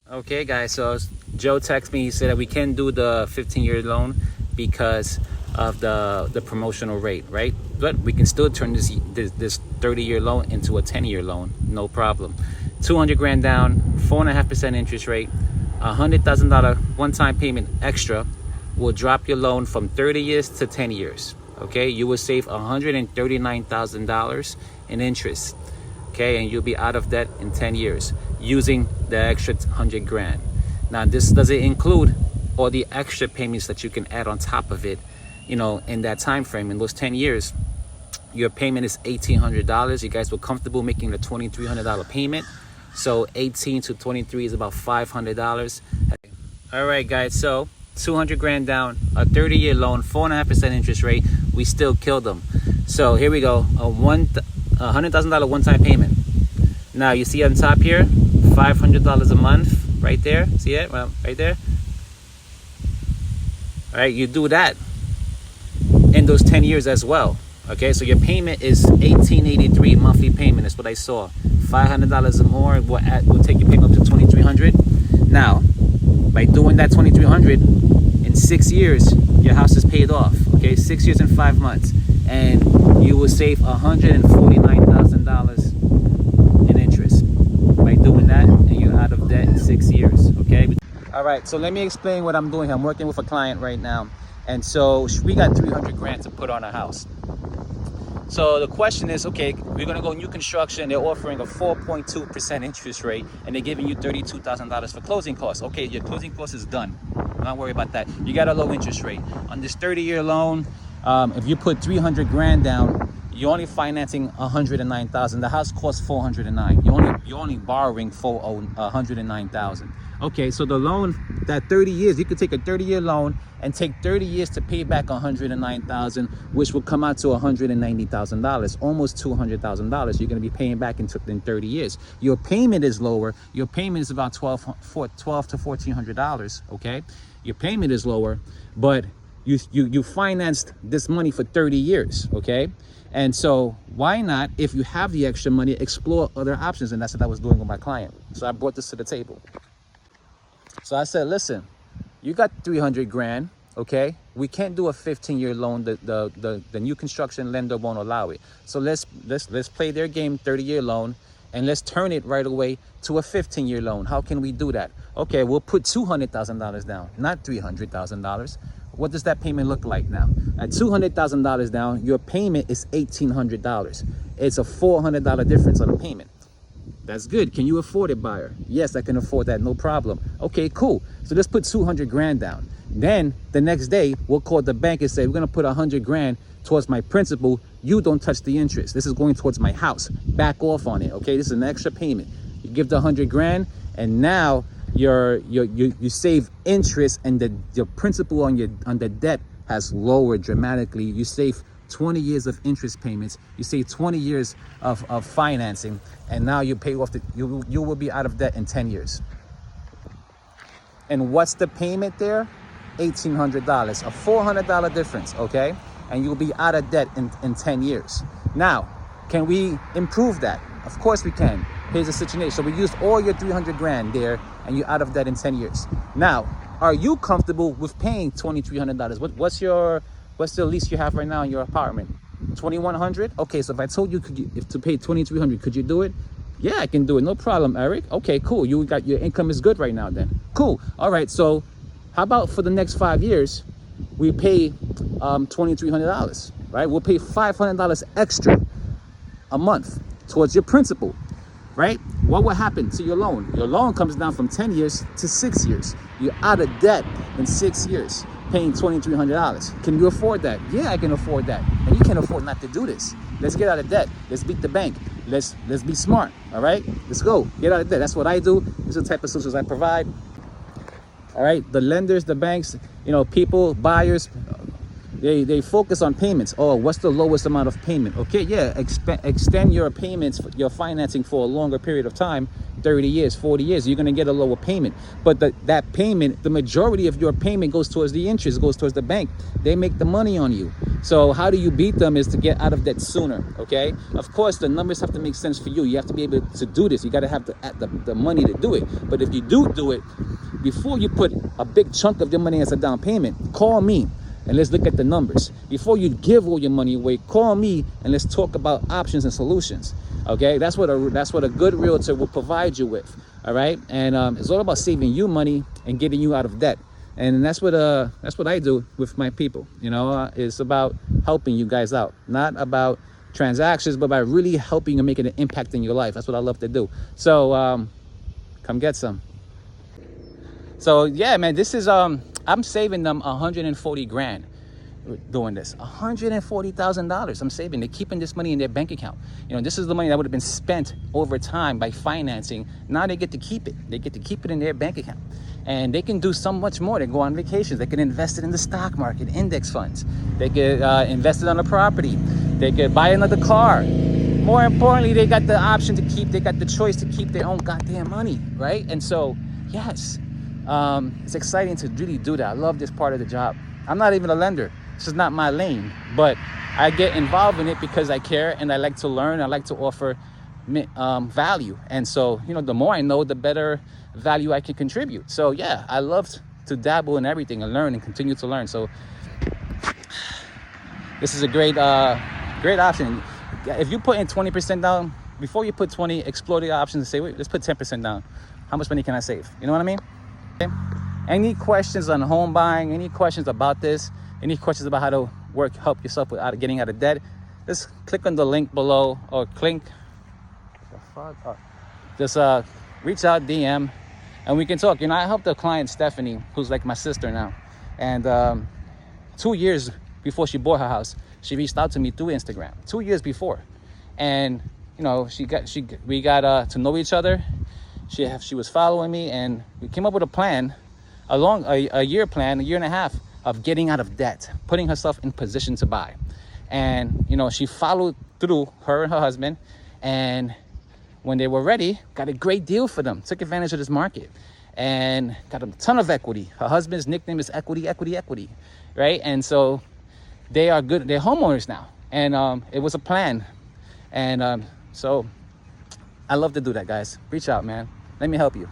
Okay, guys, so Joe texted me. He said that we can do the 15-year loan because of the promotional rate, right? But we can still turn this 30-year loan into a 10-year loan, no problem. 200 grand down, 4.5% interest rate, $100,000 one-time payment extra will drop your loan from 30 years to 10 years. Okay, you will save $139,000 in interest. Okay, and you'll be out of debt in 10 years using the extra 100 grand. Now, this doesn't include all the extra payments that you can add on top of it, you know, in that time frame. In those 10 years, your payment is $1,800. You guys were comfortable making the $2,300 payment. So 18 to 23 is about $500. All right, guys, so 200 grand down, a 30-year loan, 4.5% interest rate. We still killed them. So here we go, a $100,000 one-time payment. Now you see on top here, $500 a month, right there. See it? Well, right there. All right, you do that in those 10 years as well. Okay, so your payment is $1,883 monthly payment. That's what I saw. $500 or more will take your payment up to $2,300. Now, by doing that $2,300 in 6 years, your house is paid off. Okay, 6 years and 5 months, and you will save $149,000 in interest by doing that, and you're out of debt in 6 years. Okay. All right. So let me explain what I'm doing here. I'm working with a client right now, and so we got 300 grand to put on a house. So the question is, okay, we're gonna go new construction. They're offering a 4.2% interest rate, and they're giving you $32,000 for closing costs. Okay, your closing cost is done. Don't worry about that. You got a low interest rate on this 30-year loan. If you put 300 grand down, you're only financing 109,000. The house costs 409. You're only borrowing for 109,000. Okay, so the loan, that 30 years, you could take a 30-year loan and take 30 years to pay back 109,000, which will come out to $190,000, almost $200,000. You're going to be paying back in 30 years. Your payment is lower. Your payment is about $1,200 to $1,400. Okay, your payment is lower, but you financed this money for 30 years. Okay. And so why not, if you have the extra money, explore other options? And that's what I was doing with my client. So I brought this to the table. So I said, listen, you got 300 grand, okay? We can't do a 15-year loan. The new construction lender won't allow it. So let's play their game, 30-year loan, and let's turn it right away to a 15-year loan. How can we do that? Okay, we'll put $200,000 down, not $300,000. What does that payment look like now? At $200,000 down, your payment is $1,800. It's a $400 difference on the payment. That's good. Can you afford it, buyer? Yes, I can afford that, no problem. Okay, cool. So let's put 200 grand down. Then the next day, we'll call the bank and say, we're gonna put 100 grand towards my principal. You don't touch the interest. This is going towards my house. Back off on it, okay? This is an extra payment. You give the 100 grand, and now you save interest, and your principal on the debt has lowered dramatically. You save 20 years of interest payments. You save 20 years of financing, and now you pay off you will be out of debt in 10 years. And what's the payment there? $1,800, a $400 difference, okay? And you'll be out of debt in 10 years. Now, can we improve that? Of course we can. Here's the situation. So we used all your 300 grand there, and you're out of debt in 10 years. Now, are you comfortable with paying $2,300? What's the lease you have right now in your apartment? $2,100? Okay, so if I told you to pay $2,300, could you do it? Yeah, I can do it. No problem, Eric. Okay, cool. Your income is good right now then. Cool. All right, so how about for the next 5 years, we pay $2,300, right? We'll pay $500 extra a month towards your principal, right? What will happen to your loan? Your loan comes down from 10 years to 6 years. You're out of debt in 6 years, paying $2,300. Can you afford that? Yeah, I can afford that. And you can't afford not to do this. Let's get out of debt. Let's beat the bank. Let's be smart, all right? Let's go. Get out of debt. That's what I do. This is the type of solutions I provide. All right, the lenders, the banks, you know, people, buyers, they focus on payments. Oh, what's the lowest amount of payment? Okay, yeah, extend your payments, your financing for a longer period of time, 30 years, 40 years, you're gonna get a lower payment. But that payment, the majority of your payment goes towards the interest, goes towards the bank. They make the money on you. So how do you beat them is to get out of debt sooner, okay? Of course, the numbers have to make sense for you. You have to be able to do this. You got to have the money to do it. But if you do it, before you put a big chunk of your money as a down payment, call me and let's look at the numbers. Before you give all your money away, call me and let's talk about options and solutions, okay? That's what a good realtor will provide you with, all right? And it's all about saving you money and getting you out of debt. And that's what I do with my people. You know, it's about helping you guys out, not about transactions, but by really helping and making an impact in your life. That's what I love to do. So come get some. So yeah, man, this is I'm saving them 140 grand doing this. $140,000 I'm saving. They're keeping this money in their bank account. You know, this is the money that would have been spent over time by financing. Now they get to keep it. They get to keep it in their bank account. And they can do so much more. They go on vacations. They can invest it in the stock market, index funds. They could invest it on a property. They could buy another car. More importantly, they got the option to keep, they got the choice to keep their own goddamn money, right? And so, yes, it's exciting to really do that. I love this part of the job. I'm not even a lender. This is not my lane, but I get involved in it because I care and I like to learn. I like to offer value. And so, you know, the more I know, the better value I can contribute. So yeah, I love to dabble in everything and learn and continue to learn. So this is a great option. If you put in 20% down, before you put 20, explore the options and say, wait, let's put 10% down. How much money can I save? You know what I mean? Okay. Any questions on home buying, any questions about this, any questions about how to help yourself with getting out of debt, just click on the link below or just reach out, DM, and we can talk. You know, I helped a client, Stephanie, who's like my sister now. And 2 years before she bought her house, she reached out to me through Instagram. 2 years before. And, you know, we got to know each other. She was following me, and we came up with a plan, a year and a half of getting out of debt, putting herself in position to buy. And, you know, she followed through, her and her husband, and when they were ready, got a great deal for them, took advantage of this market and got a ton of equity. Her husband's nickname is equity, right? And so they are good, they're homeowners now. And it was a plan. And so I love to do that, guys. Reach out, man. Let me help you.